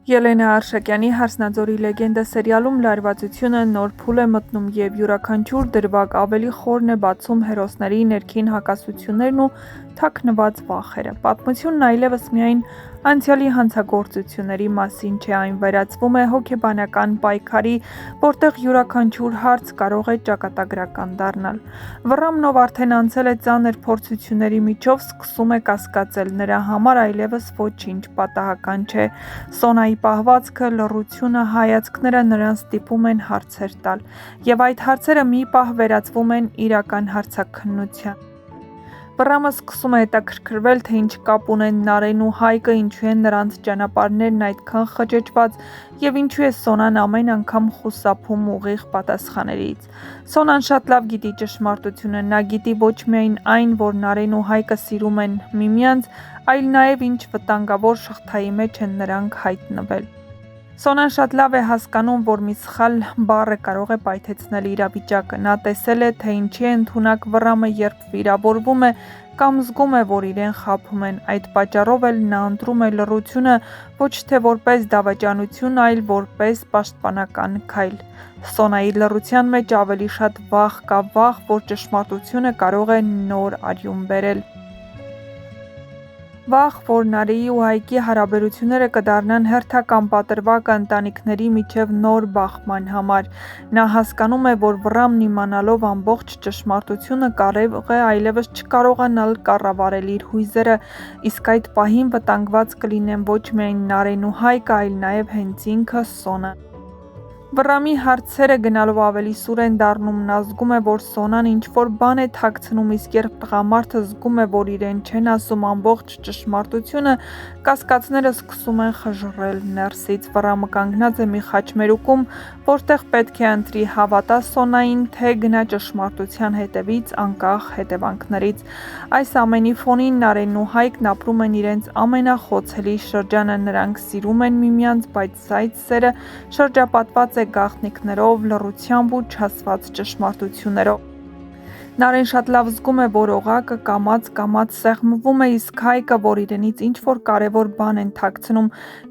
Ելենա Արշակյանի «Հարսնաձորի լեգենդը» սերիալում լարվածությունը նոր փուլ է մտնում և յուրաքանչյուր դրվագ ավելի խորն է բացում հերոսների ներքին հակասություններն ու թաքնված վախերը։ Պատմությունն այլևս միայն անցյալի հանցագործությունների մասին չէ, այն վերածվում է հոգեբանական պայքարի, որտեղ յուրաքանչյուր հարց կարող է ճակատագրական դառնալ։ Վռամն, ով արդեն անցել է ծանր փորձությունների միջով, սկսում է կասկածել, նրա համար այլևս ոչինչ պատահական չէ։ Սոնայի պահվածքը, լռությունը, հայացքները նրան ստիպում են հարցեր տալ, և այդ հարցերը մի պահ վերածվում են իրական հարցաքննության։ Վռամը սկսում է հետաքրքրվել, թե ինչ կապ ունեն Նարէն ու Հայկը, ինչու են նրանց ճանապարհներն այդքան խճճված և ինչու է Սոնան ամեն անգամ խուսափում ուղիղ պատասխաններից։ Սոնան շատ լավ գիտի ճշմարտությունը, նա գիտի ոչ միայն այն, որ Նարէն ու Հայկը սիրում են միմյանց, այլ նաև ինչ վտանգավոր շղթայի մեջ են նրանք հայտնվել։ Սոնան շատ լավ է հասկանում, որ մի սխալ բառ կարող է պայթեցնել իրավիճակը։ Նա տեսել է, թե ինչի է ընդունակ Վռամը, երբ վիրավորվում է կամ զգում է, որ իրեն խաբում են։ Այդ պատճառով էլ նա ընտրում է լռությունը ոչ թե որպես դավաճանություն, այլ որպես պաշտպանական քայլ։ Սոնայի լռության մեջ ավելի շատ վախ կա, վախ, որ ճշմարտությունը կարող է նոր արյուն բերել։ Վախ, որ Նարեի ու Հայկի հարաբերությունները կդառնան հերթական պատրվակ ընտանիքների միջև նոր բախման համար։ Նա հասկանում է, որ Վռամն իմանալով ամբողջ ճշմարտությունը կարող է այլևս չկարողանալ կառավարել իր հույզերը, իսկ այդ պահին վտանգված կլինեն ոչ միայն Նարէն ու Հայկը, այլ նաև հենց ինքը՝ Սոնան։ Վռամի հարցերը գնալով ավելի սուր են դառնում, նա զգում է, որ Սոնան ինչ-որ բան է թաքցնում, իսկ երբ տղամարդը զգում է, որ իրեն չեն ասում ամբողջ ճշմարտությունը, կասկածները սկսում են խժռել ներսից։ Վռամը կանգնած է մի խաչմերուկում, որտեղ պետք է ընտրի՝ հավատա Սոնային, թե գնա ճշմարտության հետևից, անկախ հետևանքներից։ Այս ամենի ֆոնին Նարէն ու Հայկն ապրում են իրենց ամենախոցելի շրջանը, նրանք սիրում են միմյանց, բայց այդ սերը շրջապատված է գաղտնիքներով, լռությամբ ու չասված ճշմարտություններով։ Նարէն շատ լավ զգում է, որ օղակը կամաց-կամաց սեղմվում է, իսկ Հայկը, որ իրենից ինչ-որ կարևոր բան են թաքցնում,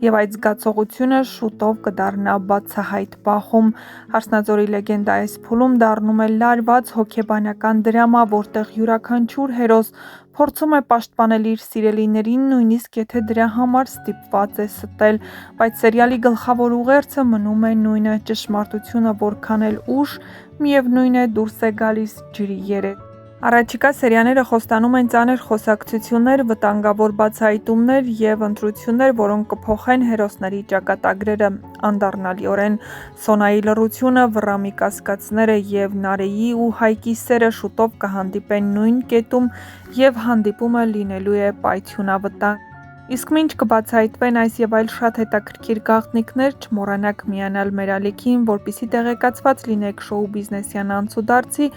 և այդ զգացողությունը շուտով կդառնա բացահայտ բախում։ «Հարսնաձորի լեգենդը» այս փուլում դառնում է լարված հոգեբանական դրամա, որտեղ յուրաքանչյուր հերոս փորձում է պաշտպանել իր սիրելիներին, նույնիսկ եթե դրա համար ստիպված է ստել։ Բայց սերիալի գլխավոր ուղերձը մնում է նույնը՝ ճշմարտությունը որքան էլ ուշ, միևնույն է, դուրս է գալիս ջրի երես։ Առաջիկա սերիաները խոստանում են ծանր խոսակցություններ, վտանգավոր բացահայտումներ և ընտրություններ, որոնք կփոխեն հերոսների ճակատագրերը անդառնալիորեն։ Սոնայի լռությունը, Վռամի կասկածները և Նարեի ու Հայկի սերը շուտով կհանդիպեն նույն կետում, և հանդիպումը լինելու է պայթյունավտանգ։ Իսկ մինչ կբացահայտվեն այս և այլ շատ հետաքրքիր գաղտնիքներ, չմոռանաք միանալ մեր ալիքին, որպեսզի տեղեկացված լինեք շոու-բիզնեսյան անցուդարձի,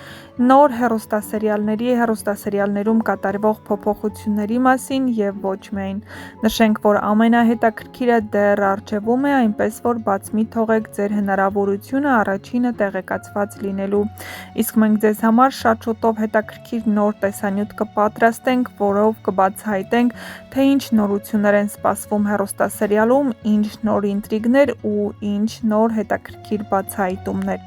նոր հեռուստասերիալներում կատարվող փոփոխությունների մասին և ոչ միայն։ Նշենք, որ ամենահետաքրքիրը դեռ առջևում է, այնպես որ բաց մի թողեք ձեր հնարավորությունը առաջինը տեղեկացված լինելու։ Իսկ մենք ձեզ համար շատ շուտով հետաքրքիր նոր տեսանյութ կպատրաստենք, որով կբացահայտենք, թե ինչ նորություններ են սպասվում հեռուստասերիալում, ինչ նոր ինտրիգներ ու ինչ նոր հետաքրքիր բացահայտումներ։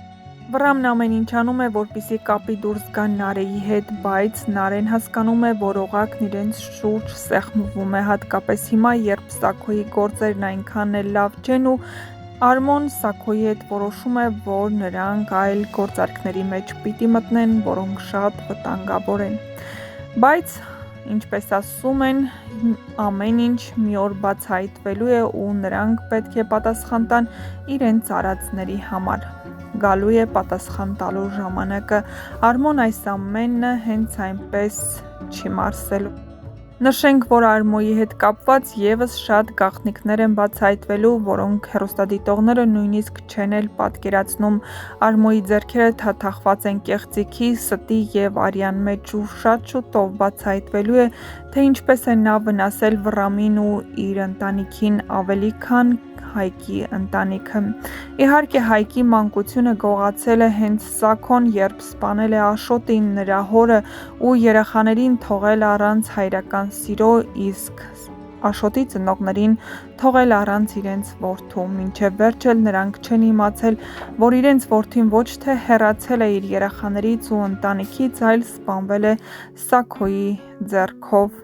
Վռամն ամեն ինչ անում է, որպեսզի կապի դուրս գա Նարեի հետ, բայց Նարէն հասկանում է, որ օղակն իրենց շուրջ սեղմվում է, հատկապես հիմա, երբ Սաքոյի գործերն այնքան էլ լավ չեն ու Արմոն Սաքոյի հետ որոշում է, որ նրանք այլ գործարքների մեջ պիտի մտնեն, որոնք շատ վտանգավոր են։ Բայց, ինչպես ասում են, ամեն ինչ մի օր բացահայտվելու է ու նրանք պետք է պատասխան տան իրենց արածների համար։ Գալու է պատասխան տալու ժամանակը։ Արմոն այս ամենը հենց այնպես չի մարսելու։ Նշենք, որ Արմոյի հետ կապված ևս շատ գաղտնիքներ են բացահայտվելու, որոնք հեռուստադիտողները նույնիսկ չեն էլ պատկերացնում։ Արմոյի ձեռքերը թաթախված են կեղծիքի, ստի և արյան մեջ ու շատ շուտով բացահայտվելու է, թե ինչպես է նա վնասել Վռամին ու իր ընտանիքին ավելի, քան Հայկի ընտանիքը։ Իհարկե, Հայկի մանկությունը գողացել է հենց Սաքոն, երբ սպանել է Աշոտին, նրա հորը ու երեխաներին թողել առանց հայրական սիրո, իսկ Աշոտի ծնողներին թողել առանց իրենց որդու, մինչև վերջ էլ նրանք չեն իմացել, որ իրենց որդին ոչ թե հեռացել է իր երեխաներից ու ընտանիքից, այլ սպանվել է Սաքոյի ձեռքով։